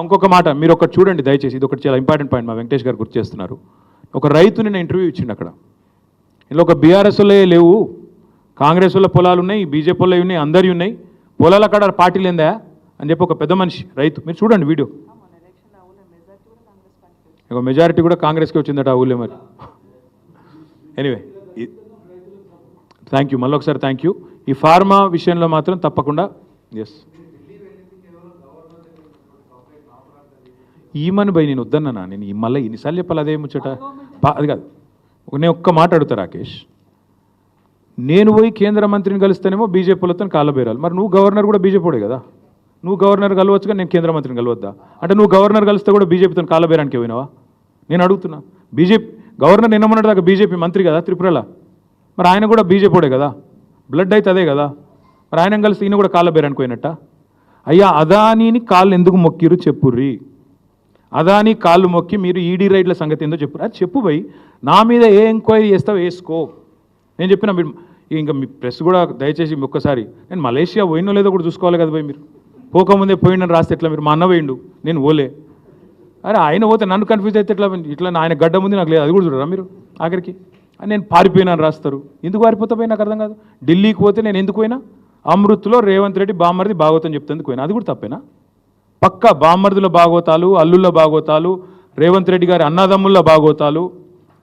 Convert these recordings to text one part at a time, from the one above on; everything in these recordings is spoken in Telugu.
ఇంకొక మాట మీరు ఒకటి చూడండి దయచేసి, ఇది ఒకటి చాలా ఇంపార్టెంట్ పాయింట్ మా వెంకటేష్ గారు గుర్తు చేస్తున్నారు. ఒక రైతుని నేను ఇంటర్వ్యూ ఇచ్చిండు అక్కడ. ఇందులో ఒక బీఆర్ఎస్ వాళ్ళే లేవు, కాంగ్రెస్ వాళ్ళ పొలాలు ఉన్నాయి, బీజేపీ వాళ్ళవి ఉన్నాయి, అందరి ఉన్నాయి, పొలాల అక్కడ పార్టీలు ఏందా అని చెప్పి ఒక పెద్ద మనిషి రైతు, మీరు చూడండి వీడియో. ఇక మెజారిటీ కూడా కాంగ్రెస్కి వచ్చిందట ఆ ఊళ్ళో. మరి ఎనీవే థ్యాంక్ యూ, మళ్ళీ ఒకసారి థ్యాంక్ యూ. ఈ ఫార్మా విషయంలో మాత్రం తప్పకుండా ఎస్ ఈమని భయ్ నేను వద్దన్నా, నేను మళ్ళీ ఇన్నిసార్లు చెప్పాలి అదే ముచ్చట. అది కాదు, నేను ఒక్క మాట అడుగుతా రాకేష్, నేను పోయి కేంద్ర మంత్రిని కలుస్తానేమో బీజేపీలతో కాళ్ళబేరాలి. మరి నువ్వు గవర్నర్ కూడా బీజేపీడే కదా, నువ్వు గవర్నర్ కలవచ్చుగా, నేను కేంద్ర మంత్రిని కలవద్దా? అంటే నువ్వు గవర్నర్ కలిస్తే కూడా బీజేపీతో కాళ్ళబేరానికి పోయినావా? నేను అడుగుతున్నా. బీజేపీ గవర్నర్ నిన్నమన్నట్టు దాకా బీజేపీ మంత్రి కదా త్రిపురలో, మరి ఆయన కూడా బీజేపీడే కదా, బ్లడ్ అయితే అదే కదా, మరి ఆయన కలిసి ఈయన కూడా కాళ్ళబేరానికి పోయినట్ట. అయ్యా అదానీని కాళ్ళు ఎందుకు మొక్కిరు చెప్పుర్రి, అదానీ కాళ్ళు మొక్కి మీరు ఈడీ రైడ్ల సంగతి ఏందో చెప్పు. అది చెప్పు భయ్, నా మీద ఏ ఎంక్వైరీ చేస్తావు వేసుకో. నేను చెప్పిన మీరు ఇంకా మీ ప్రెస్ కూడా దయచేసి ఒక్కసారి, నేను మలేషియా పోయినో లేదో కూడా చూసుకోవాలి కదా భయ్. మీరు పోకముందే పోయిండని రాస్తే ఎట్లా? మీరు మా అన్న పోయిండు, నేను పోలే. అరే ఆయన పోతే నన్ను కన్ఫ్యూజ్ అయితే ఎట్లా? ఇట్లా ఆయన గడ్డ ముందు నాకు లేదు, అది కూడా చూడరా మీరు ఆఖరికి. నేను పారిపోయినాను రాస్తారు, ఎందుకు పారిపోతా పోయి నాకు అర్థం కాదు. ఢిల్లీకి పోతే నేను ఎందుకు పోయినా? అమృత్లో రేవంత్ రెడ్డి బామ్మర్ది భాగవతం చెప్తేందుకు పోయినా, అది కూడా తప్పేనా? పక్క బామ్మర్దుల భాగవతాలు, అల్లుళ్ళ భాగవతాలు, రేవంత్ రెడ్డి గారి అన్నదమ్ముళ్ళ భాగవతాలు,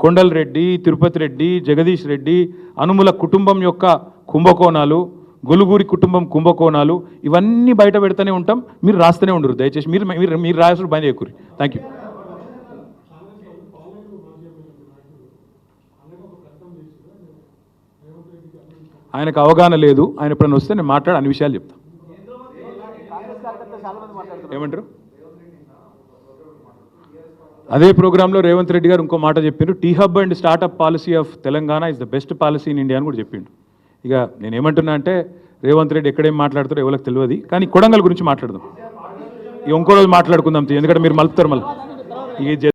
కొండల్ రెడ్డి, తిరుపతి రెడ్డి, జగదీష్ రెడ్డి, అనుముల కుటుంబం యొక్క కుంభకోణాలు, గొలుగూరి కుటుంబం కుంభకోణాలు, ఇవన్నీ బయట పెడతానే ఉంటాం. మీరు రాస్తూనే ఉండరు దయచేసి, మీరు మీరు మీరు రాసుడు బంద్ చేయకూరి. Thank you. ఆయనకు అవగాహన లేదు, ఆయన ఎప్పుడైనా వస్తే నేను మాట్లాడి అన్ని విషయాలు చెప్తాను. ఏమంటారు? అదే ప్రోగ్రాంలో రేవంత్ రెడ్డి గారు ఇంకో మాట చెప్పిండ్రు, T hub and startup policy of Telangana is the best policy in India అని కూడా చెప్పిండు. ఇక నేనేమంటున్నా అంటే రేవంత్ రెడ్డి ఎక్కడేం మాట్లాడతారో ఎవరికి తెలియదు, కానీ కొడంగల్ గురించి మాట్లాడదాం. ఇంకో రోజు మాట్లాడుకుందాం, ఎందుకంటే మీరు మలుపుతారు మళ్ళీ.